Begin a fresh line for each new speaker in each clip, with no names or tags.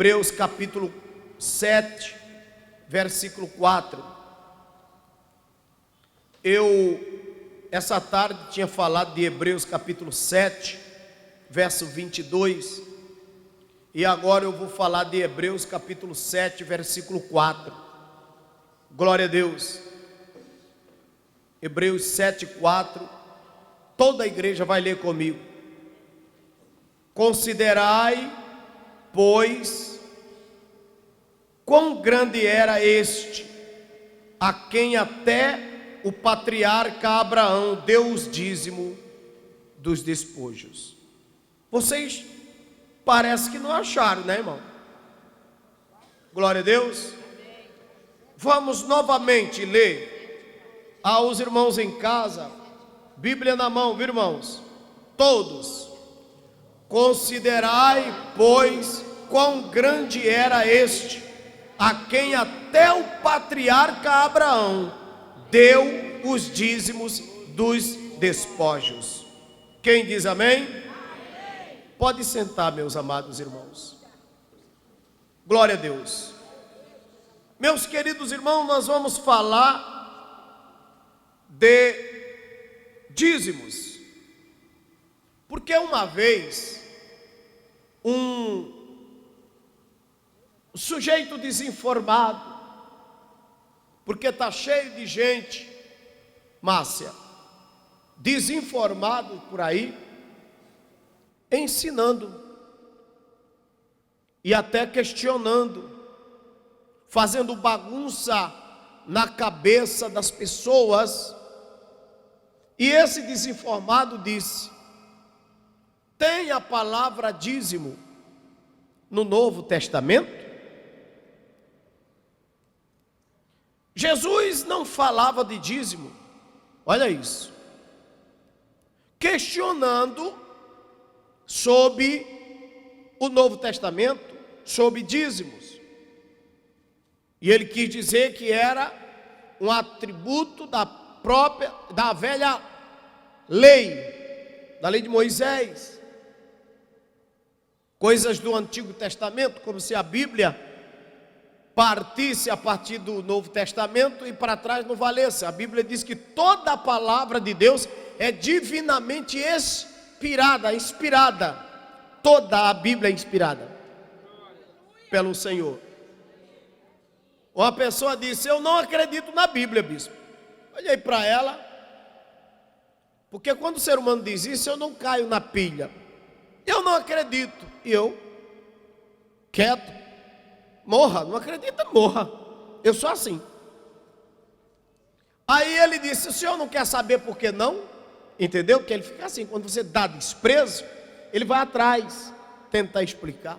Hebreus capítulo 7, versículo 4. Essa tarde tinha falado de Hebreus capítulo 7, verso 22. E agora eu vou falar de Hebreus capítulo 7, versículo 4. Glória a Deus. Hebreus 7, 4. Toda a igreja vai ler comigo. Considerai, pois, quão grande era este, a quem até o patriarca Abraão deu os dízimos dos despojos. Vocês parece que não acharam, né, irmão? Glória a Deus. Vamos novamente ler aos irmãos em casa, Bíblia na mão, viu, irmãos? Todos. Considerai, pois, quão grande era este, a quem até o patriarca Abraão deu os dízimos dos despojos. Quem diz amém? Pode sentar, meus amados irmãos. Glória a Deus. Meus queridos irmãos, nós vamos falar de dízimos. Porque uma vez um sujeito desinformado, porque está cheio de gente, Márcia, desinformado por aí, ensinando e até questionando, fazendo bagunça na cabeça das pessoas. E esse desinformado disse: tem a palavra dízimo no Novo Testamento? Jesus não falava de dízimo, olha isso, questionando sobre o Novo Testamento, sobre dízimos. E ele quis dizer que era um atributo da velha lei, da lei de Moisés. Coisas do Antigo Testamento, como se a Bíblia partisse a partir do Novo Testamento e para trás não valesse. A Bíblia diz que toda a palavra de Deus é divinamente inspirada. Toda a Bíblia é inspirada pelo Senhor. Uma pessoa disse: eu não acredito na Bíblia, bispo. Olhei para ela, porque quando o ser humano diz isso, eu não caio na pilha. Eu não acredito. E eu, quieto, morra, não acredita, morra. Eu sou assim. Aí ele disse: o senhor não quer saber por que não? Entendeu? Porque ele fica assim, quando você dá desprezo, ele vai atrás, tentar explicar.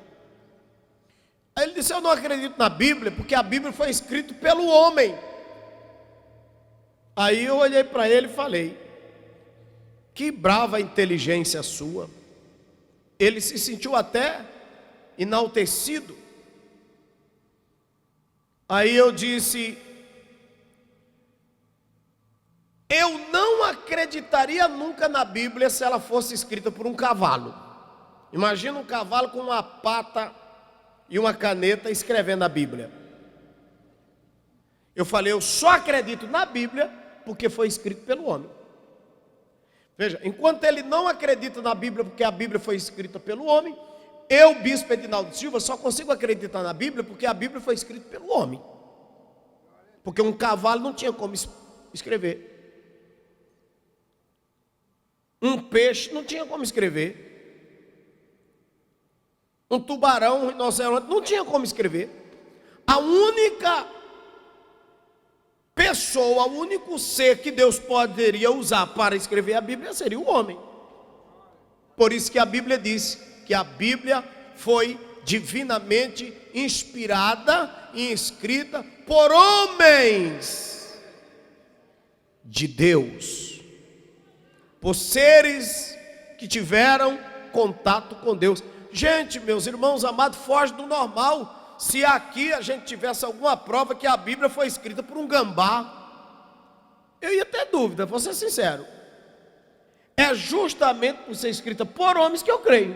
Aí ele disse: eu não acredito na Bíblia, porque a Bíblia foi escrita pelo homem. Aí eu olhei para ele e falei: que brava inteligência sua. Ele se sentiu até enaltecido. Aí eu disse: eu não acreditaria nunca na Bíblia se ela fosse escrita por um cavalo. Imagina um cavalo com uma pata e uma caneta escrevendo a Bíblia. Eu falei: eu só acredito na Bíblia porque foi escrito pelo homem. Veja, enquanto ele não acredita na Bíblia porque a Bíblia foi escrita pelo homem, eu, bispo Edinaldo Silva, só consigo acreditar na Bíblia porque a Bíblia foi escrita pelo homem. Porque um cavalo não tinha como escrever. Um peixe não tinha como escrever. Um tubarão, um rinoceronte, não tinha como escrever. A única pessoa, o único ser que Deus poderia usar para escrever a Bíblia seria o homem. Por isso que a Bíblia diz que a Bíblia foi divinamente inspirada e escrita por homens de Deus, por seres que tiveram contato com Deus. Gente, meus irmãos amados, foge do normal. Se aqui a gente tivesse alguma prova que a Bíblia foi escrita por um gambá, eu ia ter dúvida, vou ser sincero. É justamente por ser escrita por homens que eu creio.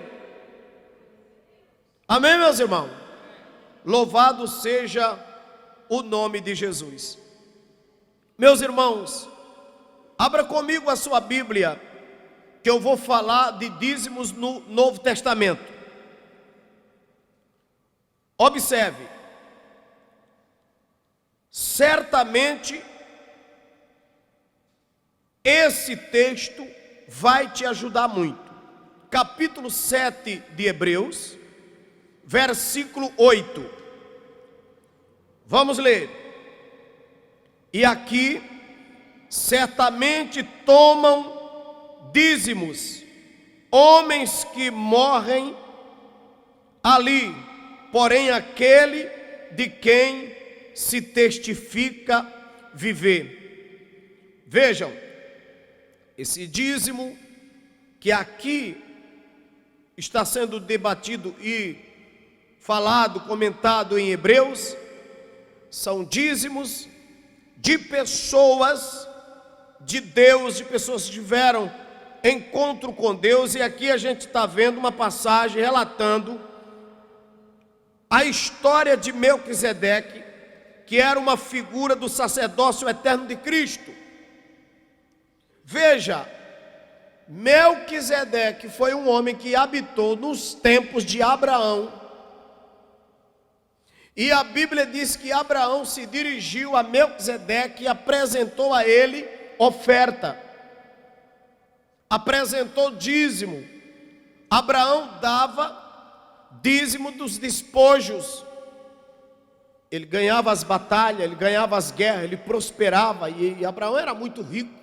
Amém, meus irmãos? Louvado seja o nome de Jesus. Meus irmãos, abra comigo a sua Bíblia, que eu vou falar de dízimos no Novo Testamento. Observe, certamente esse texto vai te ajudar muito. Capítulo 7 de Hebreus, versículo 8. Vamos ler. E aqui, certamente tomam dízimos homens que morrem ali, porém aquele de quem se testifica viver. Vejam, esse dízimo que aqui está sendo debatido e falado, comentado em Hebreus, são dízimos de pessoas de Deus, de pessoas que tiveram encontro com Deus. E aqui a gente está vendo uma passagem relatando a história de Melquisedeque, que era uma figura do sacerdócio eterno de Cristo. Veja, Melquisedeque foi um homem que habitou nos tempos de Abraão. E a Bíblia diz que Abraão se dirigiu a Melquisedeque e apresentou a ele oferta. Apresentou dízimo. Abraão dava dízimo dos despojos. Ele ganhava as batalhas, ele ganhava as guerras, ele prosperava. E Abraão era muito rico.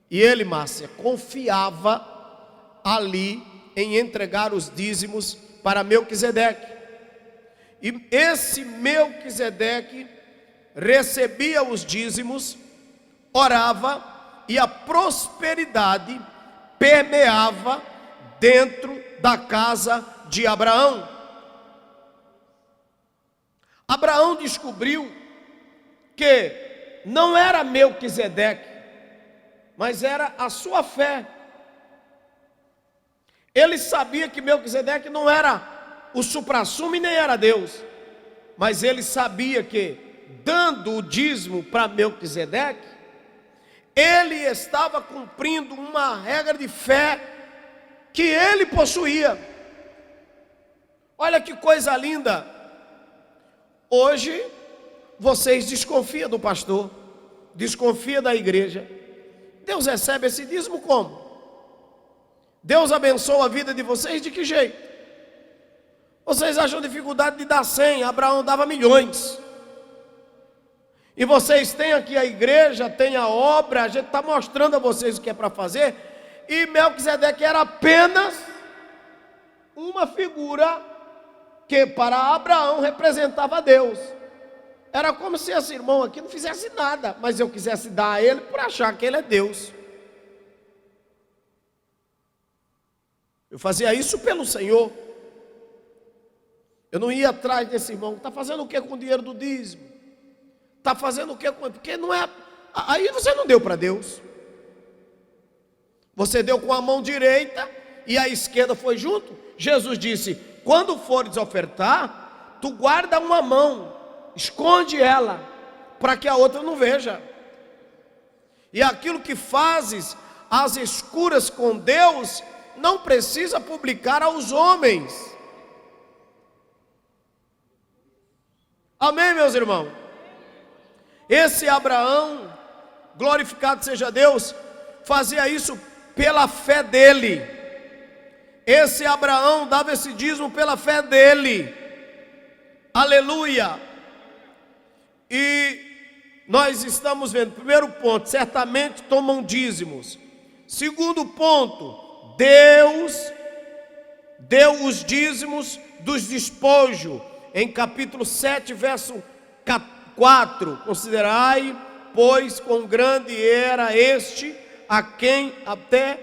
E ele, Márcia, confiava ali em entregar os dízimos para Melquisedeque. E esse Melquisedeque recebia os dízimos, orava, e a prosperidade permeava dentro da casa de Abraão. Abraão descobriu que não era Melquisedeque, mas era a sua fé. Ele sabia que Melquisedeque não era o suprassumo e nem era Deus, mas ele sabia que, dando o dízimo para Melquisedeque, ele estava cumprindo uma regra de fé que ele possuía. Olha que coisa linda. Hoje vocês desconfiam do pastor, desconfiam da igreja. Deus recebe esse dízimo como? Deus abençoa a vida de vocês de que jeito? Vocês acham dificuldade de dar 100, Abraão dava milhões. E vocês têm aqui a igreja, tem a obra, a gente está mostrando a vocês o que é para fazer. E Melquisedeque era apenas uma figura que para Abraão representava Deus. Era como se esse irmão aqui não fizesse nada, mas eu quisesse dar a ele por achar que ele é Deus. Eu fazia isso pelo Senhor. Eu não ia atrás desse irmão. Está fazendo o que com o dinheiro do dízimo? Está fazendo o que com... Porque não é... Aí você não deu para Deus. Você deu com a mão direita e a esquerda foi junto. Jesus disse: quando fores ofertar, tu guarda uma mão, esconde ela, para que a outra não veja. E aquilo que fazes às escuras com Deus, não precisa publicar aos homens. Amém, meus irmãos? Esse Abraão, glorificado seja Deus, fazia isso pela fé dele. Esse Abraão dava esse dízimo pela fé dele. Aleluia. E nós estamos vendo, primeiro ponto, certamente tomam dízimos. Segundo ponto, Deus deu os dízimos dos despojos. Em capítulo 7, verso 4, considerai, pois quão grande era este, a quem até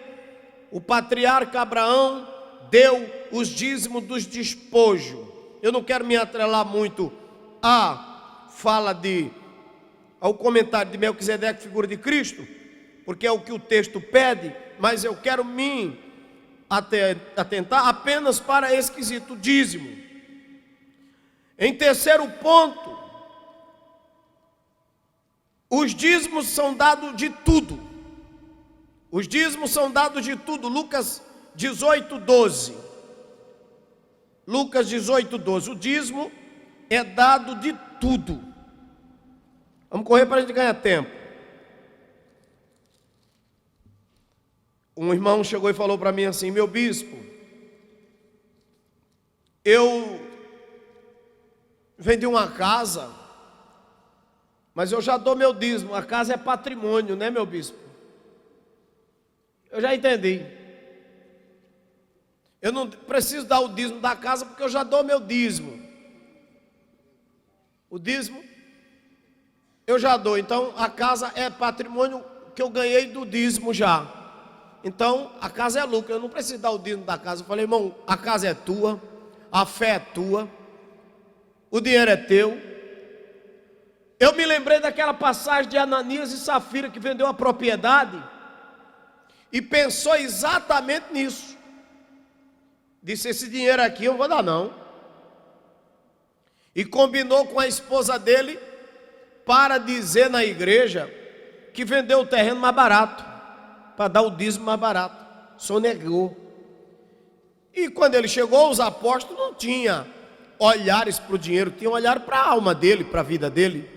o patriarca Abraão deu os dízimos dos despojos. Eu não quero me atrelar muito ao comentário de Melquisedeque, figura de Cristo, porque é o que o texto pede, mas eu quero me atentar apenas para esse quesito dízimo. Em terceiro ponto, os dízimos são dados de tudo. Os dízimos são dados de tudo. Lucas 18:12. Lucas 18:12. O dízimo é dado de tudo. Vamos correr para a gente ganhar tempo. Um irmão chegou e falou para mim assim: meu bispo, eu vendi uma casa, mas eu já dou meu dízimo. A casa é patrimônio, né, meu bispo? Eu já entendi. Eu não preciso dar o dízimo da casa porque eu já dou meu dízimo. O dízimo eu já dou. Então a casa é patrimônio que eu ganhei do dízimo já. Então a casa é lucro. Eu não preciso dar o dízimo da casa. Eu falei: irmão, a casa é tua, a fé é tua, o dinheiro é teu. Eu me lembrei daquela passagem de Ananias e Safira, que vendeu a propriedade e pensou exatamente nisso. Disse: esse dinheiro aqui eu não vou dar não. E combinou com a esposa dele para dizer na igreja que vendeu o terreno mais barato, para dar o dízimo mais barato. Só negou. E quando ele chegou, os apóstolos não tinham olhares para o dinheiro, tinham olhar para a alma dele, para a vida dele.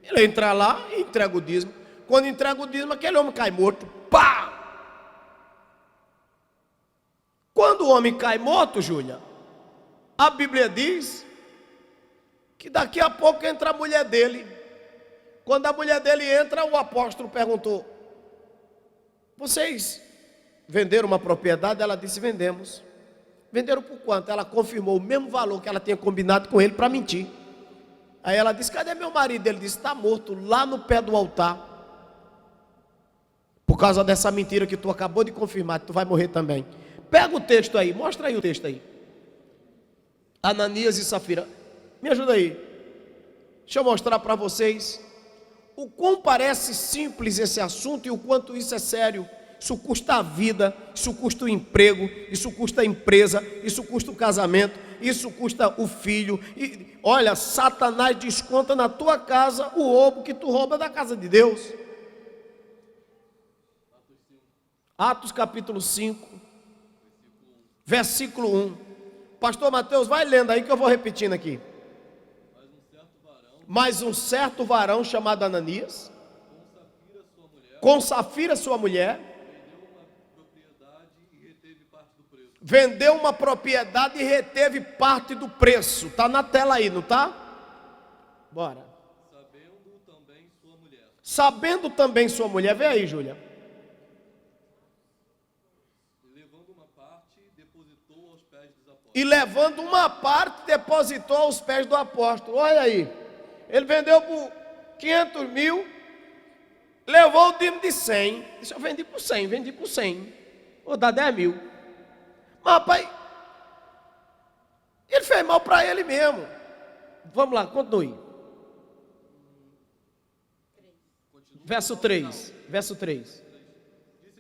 Ele entra lá e entrega o dízimo. Quando entrega o dízimo, aquele homem cai morto. Pá! Quando o homem cai morto, Júlia, a Bíblia diz que daqui a pouco entra a mulher dele. Quando a mulher dele entra, o apóstolo perguntou: vocês venderam uma propriedade? Ela disse: vendemos. Venderam por quanto? Ela confirmou o mesmo valor que ela tinha combinado com ele para mentir. Aí ela disse: cadê meu marido? Ele disse: está morto lá no pé do altar. Por causa dessa mentira que tu acabou de confirmar, tu vai morrer também. Pega o texto aí, mostra aí o texto aí. Ananias e Safira. Me ajuda aí. Deixa eu mostrar para vocês o quão parece simples esse assunto e o quanto isso é sério. Isso custa a vida, isso custa o emprego, isso custa a empresa, isso custa o casamento, isso custa o filho. E olha, Satanás desconta na tua casa o roubo que tu rouba da casa de Deus. Atos capítulo 5, versículo 1. Pastor Mateus, vai lendo aí que eu vou repetindo aqui. Mas um certo varão chamado Ananias, com Safira sua mulher, vendeu uma propriedade e reteve parte do preço. Está na tela aí, não está? Bora. Sabendo também sua mulher. Vê aí, Júlia. E levando uma parte, depositou aos pés do apóstolo. Olha aí. Ele vendeu por 500 mil, levou o dízimo de 100. Disse: eu vendi por 100, vou dar 10 mil. Mas, rapaz, ele fez mal para ele mesmo. Vamos lá, continue. Verso 3.
Disse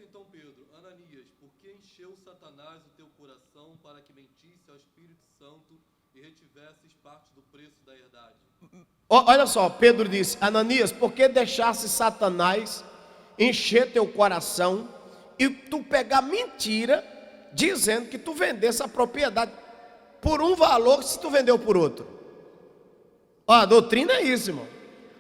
então Pedro: Ananias, por que encheu Satanás o teu coração para que mentisse ao Espírito Santo e retivesses parte do preço da herdade?
Olha só, Pedro disse: Ananias, por que deixasse Satanás encher teu coração e tu pegar mentira, dizendo que tu vendesse a propriedade por um valor se tu vendeu por outro? Ó, a doutrina é isso, irmão.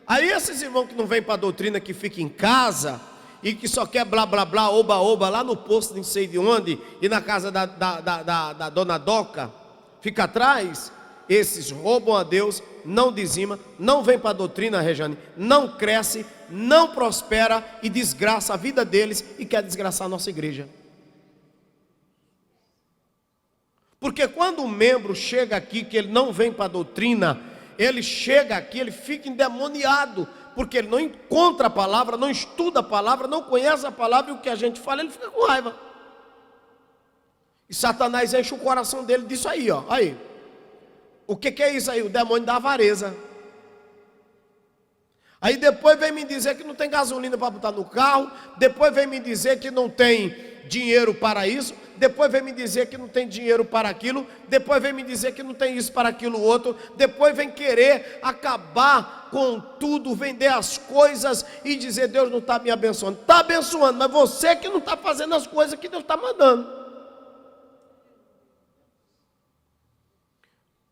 Aí esses irmãos que não vêm para a doutrina, que ficam em casa e que só quer blá blá blá, oba oba, lá no posto não sei de onde, e na casa da dona Doca, fica atrás. Esses roubam a Deus, não dizima, não vem para a doutrina, Rejane, não cresce, não prospera e desgraça a vida deles e quer desgraçar a nossa igreja. Porque quando um membro chega aqui, que ele não vem para a doutrina, ele chega aqui, ele fica endemoniado, porque ele não encontra a palavra, não estuda a palavra, não conhece a palavra, e o que a gente fala, ele fica com raiva. E Satanás enche o coração dele disso aí, ó. Aí. O que é isso aí? O demônio da avareza. Aí depois vem me dizer que não tem gasolina para botar no carro, depois vem me dizer que não tem dinheiro para isso, depois vem me dizer que não tem dinheiro para aquilo, depois vem me dizer que não tem isso para aquilo outro, depois vem querer acabar com tudo, vender as coisas e dizer: Deus não está me abençoando. Está abençoando, mas você que não está fazendo as coisas que Deus está mandando.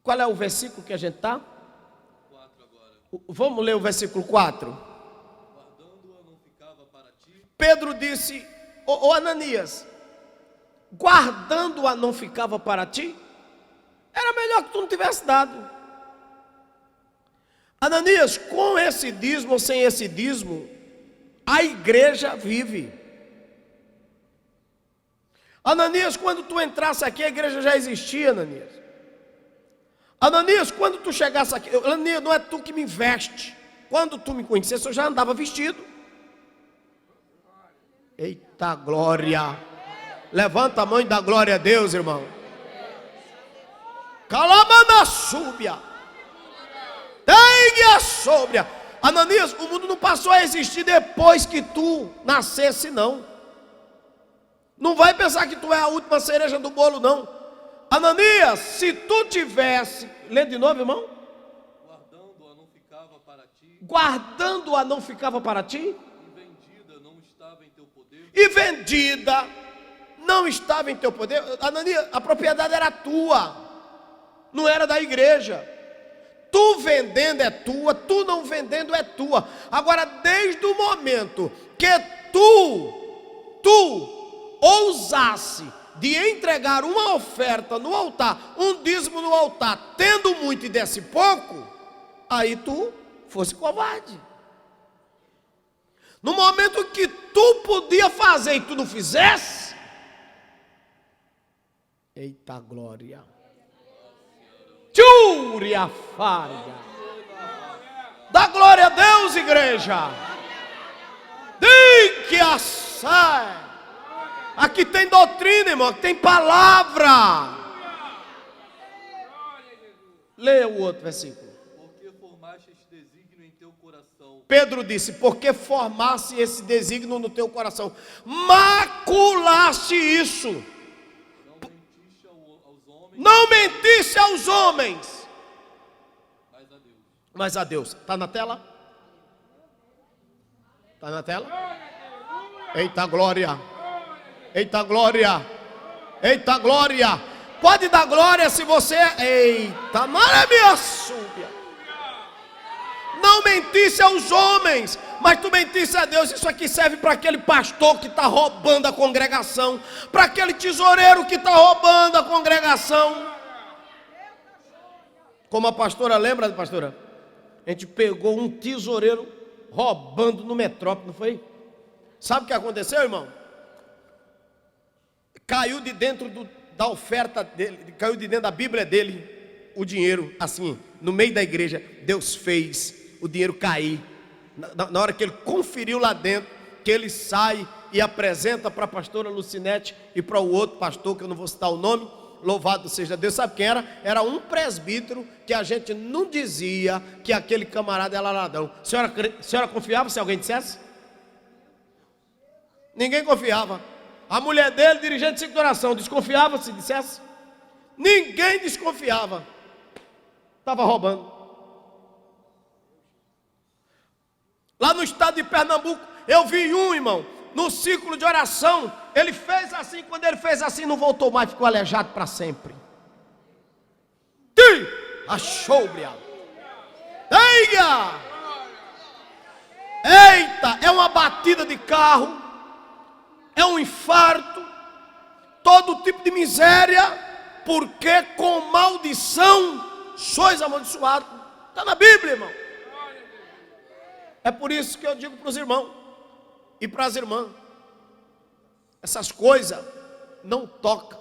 Qual é o versículo que a gente está?
4 agora.
Vamos ler o versículo 4.
Guardando-a não ficava para ti.
Pedro disse: ô Ananias, guardando-a não ficava para ti? Era melhor que tu não tivesse dado. Ananias, com esse dízimo ou sem esse dízimo, a igreja vive. Ananias, quando tu entrasse aqui, a igreja já existia, Ananias. Ananias, quando tu chegasse aqui, Ananias, não é tu que me veste. Quando tu me conhecesse, eu já andava vestido. Eita glória! Levanta a mão e dá glória a Deus, irmão. Calamana súbia. Tenha súbia. Ananias, o mundo não passou a existir depois que tu nascesse, não. Não vai pensar que tu é a última cereja do bolo, não. Ananias, se tu tivesse... Lê de novo, irmão.
Guardando-a não ficava para ti.
Guardando-a não ficava para ti.
E vendida não estava em teu poder.
E vendida não estava em teu poder. Ananias, a propriedade era tua, não era da igreja. Tu vendendo é tua, tu não vendendo é tua. Agora, desde o momento que tu ousasse de entregar uma oferta no altar, um dízimo no altar, tendo muito e desse pouco, aí tu fosse covarde. No momento que tu podia fazer e tu não fizesse, eita glória, tchúria faria. Dá glória a Deus, igreja. Diga que assai. Aqui tem doutrina, irmão, aqui tem palavra. Leia o outro versículo.
Porque formaste este desígnio em teu coração.
Pedro disse: porque formasse esse desígnio no teu coração, maculaste isso.
Não mentiste aos homens.
Mas a Deus. Mas a Deus. Está na tela? Está na tela? Eita glória. Eita glória. Eita glória. Pode dar glória se você... Eita, maravilha súbia. Não mentisse aos homens, mas tu mentisse a Deus. Isso aqui serve para aquele pastor que está roubando a congregação, para aquele tesoureiro que está roubando a congregação. Como a pastora lembra, pastora? A gente pegou um tesoureiro roubando no metrópole, não foi? Sabe o que aconteceu, irmão? Caiu de dentro da oferta dele, caiu de dentro da Bíblia dele o dinheiro, assim, no meio da igreja. Deus fez o dinheiro cair. Na hora que ele conferiu lá dentro, que ele sai e apresenta para a pastora Lucinete e para o outro pastor, que eu não vou citar o nome, louvado seja Deus. Sabe quem era? Era um presbítero que a gente não dizia que aquele camarada era ladrão. A senhora confiava se alguém dissesse? Ninguém confiava. A mulher dele, dirigente de ciclo de oração, desconfiava se dissesse? Ninguém desconfiava. Estava roubando. Lá no estado de Pernambuco, eu vi um, irmão, no ciclo de oração, ele fez assim, quando ele fez assim, não voltou mais, ficou aleijado para sempre. Achou, briado. Eita, é uma batida de carro, é um infarto, todo tipo de miséria, porque com maldição sois amaldiçoados. Está na Bíblia, irmão. É por isso que eu digo para os irmãos e para as irmãs: essas coisas não tocam.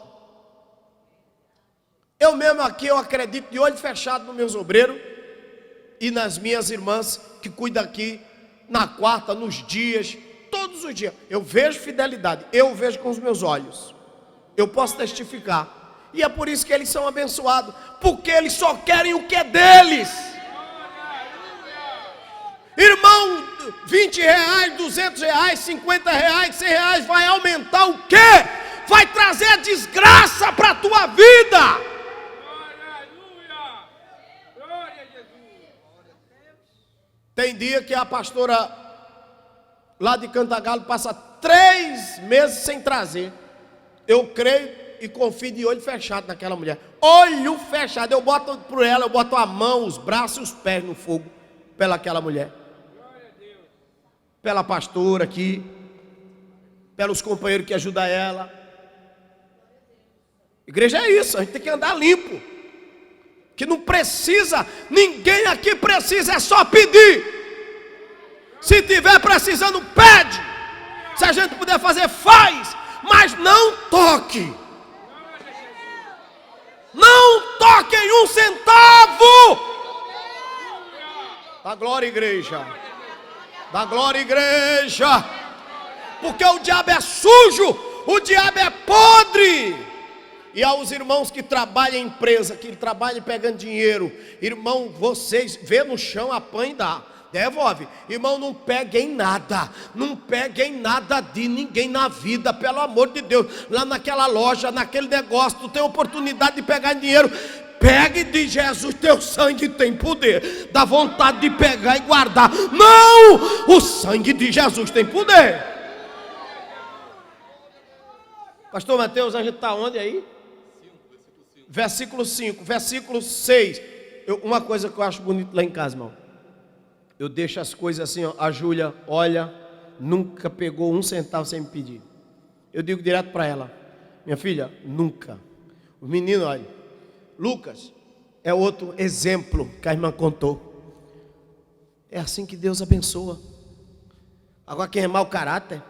Eu mesmo aqui, eu acredito de olho fechado nos meus obreiros e nas minhas irmãs que cuidam aqui na quarta, nos dias, todos os dias. Eu vejo fidelidade, eu vejo com os meus olhos. Eu posso testificar. E é por isso que eles são abençoados, porque eles só querem o que é deles. Irmão, 20 reais, 200 reais, 50 reais, 100 reais, vai aumentar o quê? Vai trazer a desgraça para a tua vida.
Aleluia! Glória a Jesus!
Tem dia que a pastora lá de Cantagalo passa 3 meses sem trazer. Eu creio e confio de olho fechado naquela mulher. Olho fechado. Eu boto por ela, eu boto a mão, os braços e os pés no fogo pelaquela mulher.
Glória a Deus!
Pela pastora aqui, pelos companheiros que ajudam ela. Igreja é isso, a gente tem que andar limpo. Que não precisa, ninguém aqui precisa, é só pedir. Se tiver precisando, pede. Se a gente puder fazer, faz. Mas não toque. Não toque em um centavo. Dá glória, igreja. Dá glória, igreja. Porque o diabo é sujo, o diabo é podre. E aos irmãos que trabalham em empresa, que trabalham pegando dinheiro, irmão, vocês vê no chão, apanha e dá, devolve. Irmão, não peguem nada, não peguem nada de ninguém na vida, pelo amor de Deus. Lá naquela loja, naquele negócio, tu tem oportunidade de pegar dinheiro, pegue de Jesus, teu sangue tem poder. Dá vontade de pegar e guardar. Não, o sangue de Jesus tem poder. Pastor Mateus, a gente está onde aí? Versículo 5, versículo 6. Uma coisa que eu acho bonito lá em casa, irmão. Eu deixo as coisas assim, ó. A Júlia, olha, nunca pegou 1 centavo sem me pedir. Eu digo direto para ela: minha filha, nunca. O menino, olha, Lucas, é outro exemplo que a irmã contou. É assim que Deus abençoa. Agora quem é mau caráter,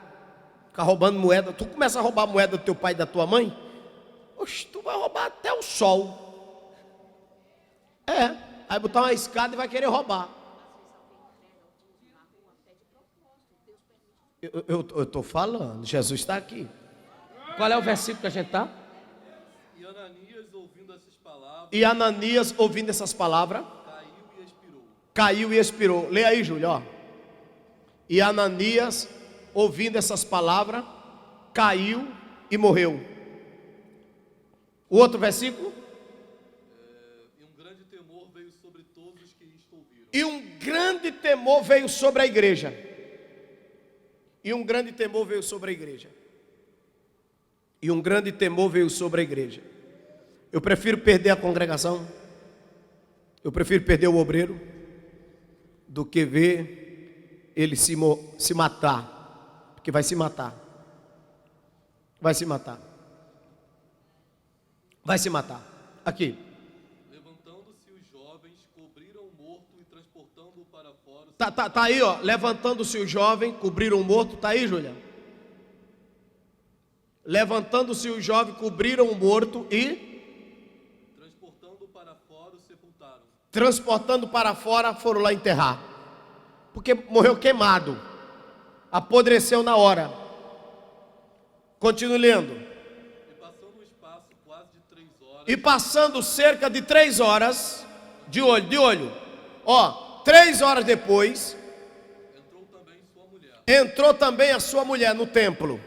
ficar roubando moeda, tu começa a roubar moeda do teu pai e da tua mãe, oxe, tu vai roubar até o sol. Aí botar uma escada e vai querer roubar. Eu estou falando, Jesus está aqui. Qual é o versículo que a gente está?
E Ananias, ouvindo essas palavras,
E Ananias, ouvindo essas palavras, caiu e expirou. Lê aí, Júlio, ó. E Ananias, ouvindo essas palavras, caiu e morreu. O outro versículo?
E um grande temor veio sobre todos os que isto ouviram.
E um grande temor veio sobre a igreja. E um grande temor veio sobre a igreja. E um grande temor veio sobre a igreja. Eu prefiro perder a congregação, eu prefiro perder o obreiro, do que ver ele se matar. Porque vai se matar. Vai se matar. Vai se matar. Aqui.
Levantando-se os jovens, cobriram o morto e transportando-o para fora.
Tá aí, ó. Levantando-se o jovem, cobriram o morto. Tá aí, Júlia. Levantando-se o jovem, cobriram o morto e
transportando para fora, o sepultaram.
Transportando para fora, foram lá enterrar. Porque morreu queimado. Apodreceu na hora. Continue lendo. E passando cerca de 3 horas, de olho, ó, 3 horas depois, entrou também a sua mulher no templo,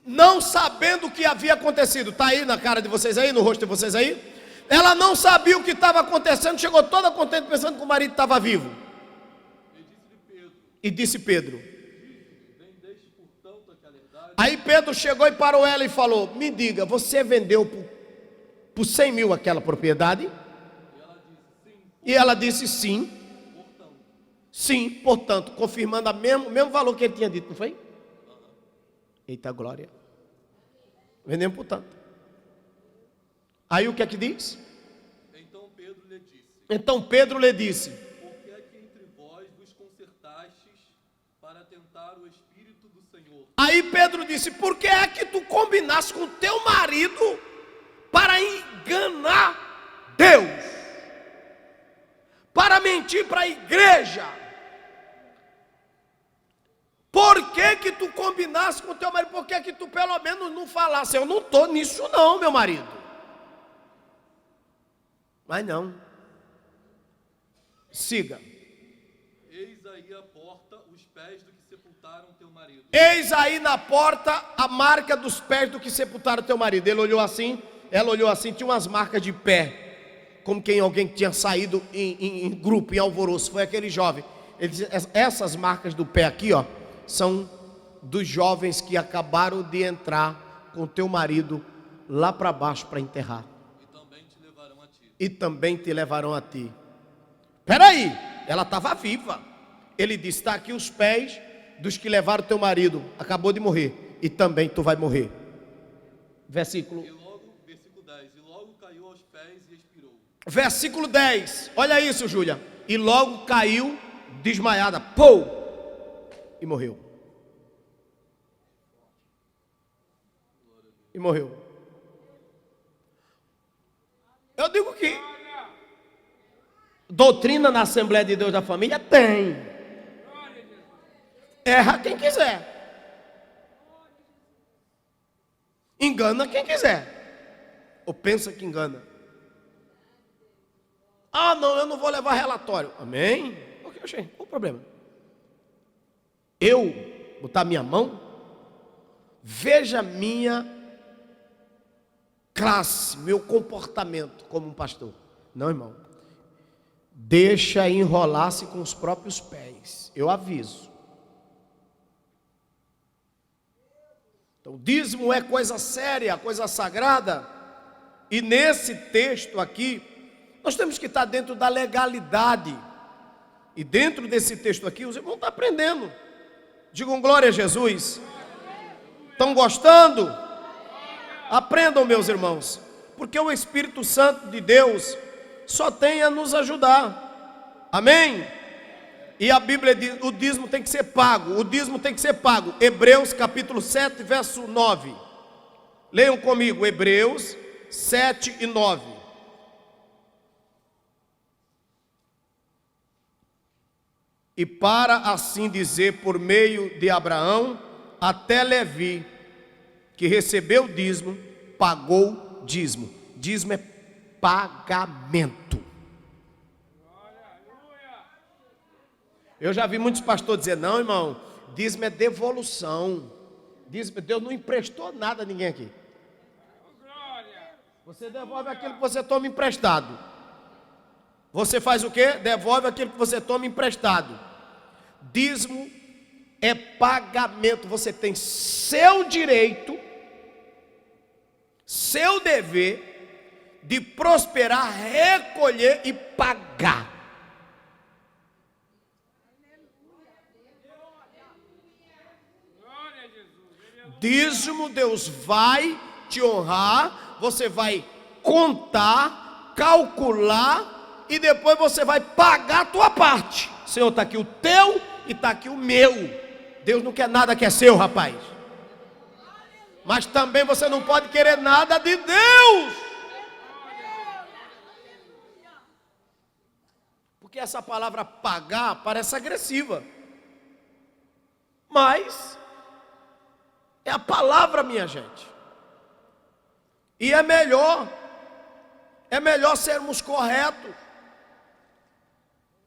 não sabendo o que havia acontecido. Está aí na cara de vocês aí, no rosto de vocês aí? Ela não sabia o que estava acontecendo, chegou toda contente pensando que o marido estava vivo. E disse Pedro. Aí Pedro chegou e parou ela e falou: me diga, você vendeu por 100 mil aquela propriedade? E ela disse sim. Sim, portanto, confirmando o mesmo valor que ele tinha dito, não foi? Eita glória. Vendemos por tanto. Aí o que é que diz? Então Pedro lhe disse:
por que é que entre vós vos concertastes para tentar o Espírito do Senhor?
Aí Pedro disse: por que é que tu combinaste com teu marido para enganar Deus? Para mentir para a igreja? Por que que tu combinaste com teu marido? Por que que tu pelo menos não falasse: eu não estou nisso não, meu marido? Mas não. Siga.
Eis aí a porta os pés do que sepultaram teu marido.
Eis aí na porta a marca dos pés do que sepultaram teu marido. Ele olhou assim, ela olhou assim, tinha umas marcas de pé, como quem alguém que tinha saído em grupo, em alvoroço. Foi aquele jovem. Ele disse, essas marcas do pé aqui, ó, são dos jovens que acabaram de entrar com teu marido lá para baixo para enterrar.
E também te levarão a ti.
E também te levarão a ti. Peraí, ela estava viva. Ele disse, está aqui os pés dos que levaram teu marido, acabou de morrer, e também tu vai morrer. Versículo
10. E logo caiu aos pés e expirou.
Versículo 10, olha isso, Júlia. E logo caiu desmaiada, pou, e morreu. E morreu. Eu digo que doutrina na Assembleia de Deus da Família tem. Erra quem quiser. Engana quem quiser. Ou pensa que engana. Ah, não, eu não vou levar relatório. Amém? Ok, achei. Qual o problema? Eu botar minha mão, veja minha classe, meu comportamento como um pastor. Não, irmão. Deixa enrolar-se com os próprios pés. Eu aviso. Então, dízimo é coisa séria, coisa sagrada. E nesse texto aqui, nós temos que estar dentro da legalidade. E dentro desse texto aqui, os irmãos estão aprendendo. Digam glória a Jesus. Estão gostando? Aprendam, meus irmãos. Porque o Espírito Santo de Deus só tem a nos ajudar. Amém? E a Bíblia diz, o dízimo tem que ser pago. O dízimo tem que ser pago. Hebreus capítulo 7, verso 9. Leiam comigo, Hebreus 7 e 9. E para assim dizer, por meio de Abraão, até Levi, que recebeu dízimo, pagou dízimo. Dízimo é pagamento. Eu já vi muitos pastores dizer, não, irmão, dízimo é devolução. Dízimo, Deus não emprestou nada a ninguém aqui. Você devolve aquilo que você toma emprestado. Você faz o quê? Devolve aquilo que você toma emprestado. Dízimo é pagamento. Você tem seu direito, seu dever de prosperar, recolher e pagar. Dízimo, Deus vai te honrar, você vai contar, calcular e depois você vai pagar a tua parte. Senhor, está aqui o teu e está aqui o meu. Deus não quer nada que é seu, rapaz. Mas também você não pode querer nada de Deus. Porque essa palavra pagar parece agressiva. Mas é a palavra, minha gente. E é melhor sermos corretos,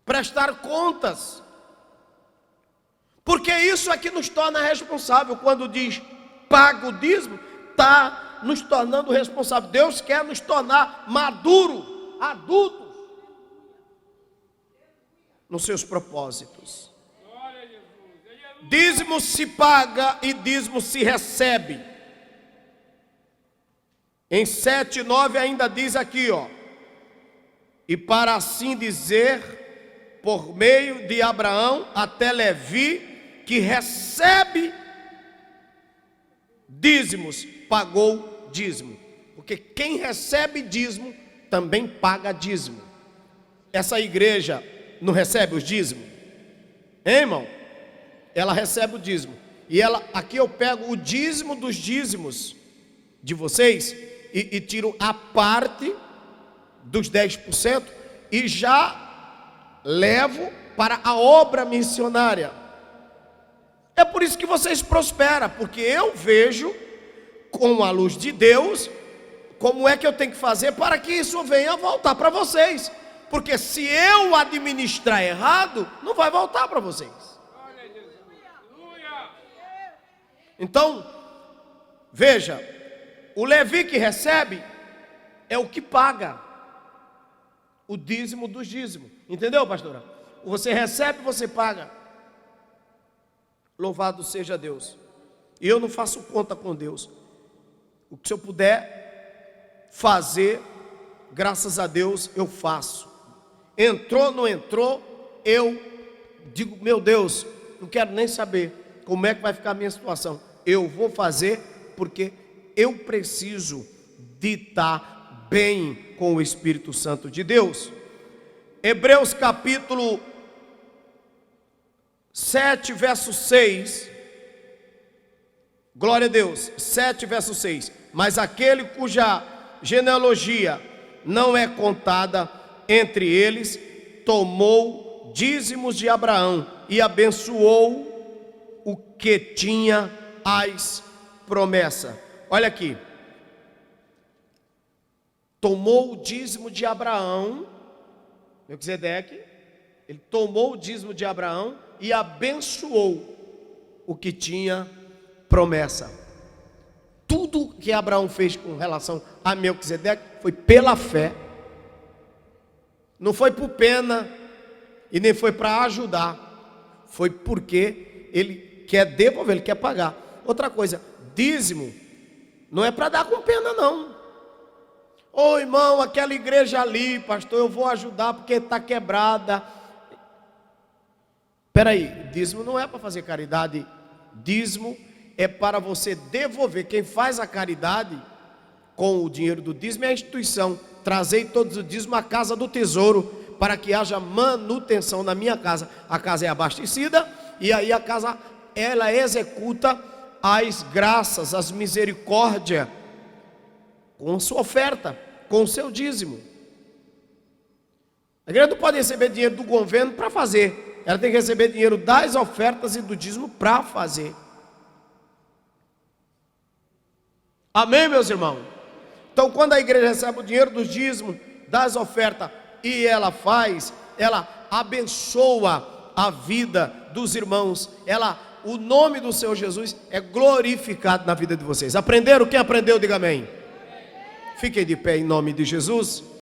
prestar contas, porque isso é que nos torna responsável. Quando diz paga o dízimo, está nos tornando responsável. Deus quer nos tornar maduros, adultos, nos seus propósitos. Dízimo se paga e dízimo se recebe. Em 7:9 ainda diz aqui, ó. E para assim dizer, por meio de Abraão até Levi, que recebe dízimos, pagou dízimo. Porque quem recebe dízimo também paga dízimo. Essa igreja não recebe os dízimos? Hein, irmão? Ela recebe o dízimo. E ela, aqui eu pego o dízimo dos dízimos de vocês e tiro a parte dos 10% e já levo para a obra missionária. É por isso que vocês prosperam, porque eu vejo com a luz de Deus como é que eu tenho que fazer para que isso venha voltar para vocês. Porque se eu administrar errado, não vai voltar para vocês.
Glória a Jesus. Aleluia.
Então, veja, o Levi que recebe é o que paga o dízimo dos dízimos. Entendeu, pastora? Você recebe, você paga. Louvado seja Deus. E eu não faço conta com Deus. O que eu puder fazer, graças a Deus, eu faço. Entrou, não entrou, eu digo, meu Deus, não quero nem saber como é que vai ficar a minha situação. Eu vou fazer porque eu preciso de estar bem com o Espírito Santo de Deus. Hebreus capítulo 7, verso 6. Glória a Deus. 7, verso 6. Mas aquele cuja genealogia não é contada entre eles, tomou dízimos de Abraão e abençoou o que tinha as promessas. Olha aqui. Tomou o dízimo de Abraão, Melquisedeque, ele tomou o dízimo de Abraão e abençoou o que tinha promessa. Tudo que Abraão fez com relação a Melquisedeque foi pela fé. Não foi por pena e nem foi para ajudar. Foi porque ele quer devolver, ele quer pagar. Outra coisa, dízimo não é para dar com pena não. Ô irmão, aquela igreja ali, pastor, eu vou ajudar porque está quebrada. Espera aí, dízimo não é para fazer caridade. Dízimo é para você devolver. Quem faz a caridade com o dinheiro do dízimo é a instituição. Trazei todos os dízimos à casa do tesouro, para que haja manutenção na minha casa. A casa é abastecida e aí a casa, ela executa as graças, as misericórdias com sua oferta, com o seu dízimo. A igreja não pode receber dinheiro do governo para fazer. Ela tem que receber dinheiro das ofertas e do dízimo para fazer. Amém, meus irmãos? Então, quando a igreja recebe o dinheiro dos dízimos, das ofertas, e ela faz, ela abençoa a vida dos irmãos. O nome do Senhor Jesus é glorificado na vida de vocês. Aprenderam? Quem aprendeu, diga amém. Fiquem de pé em nome de Jesus.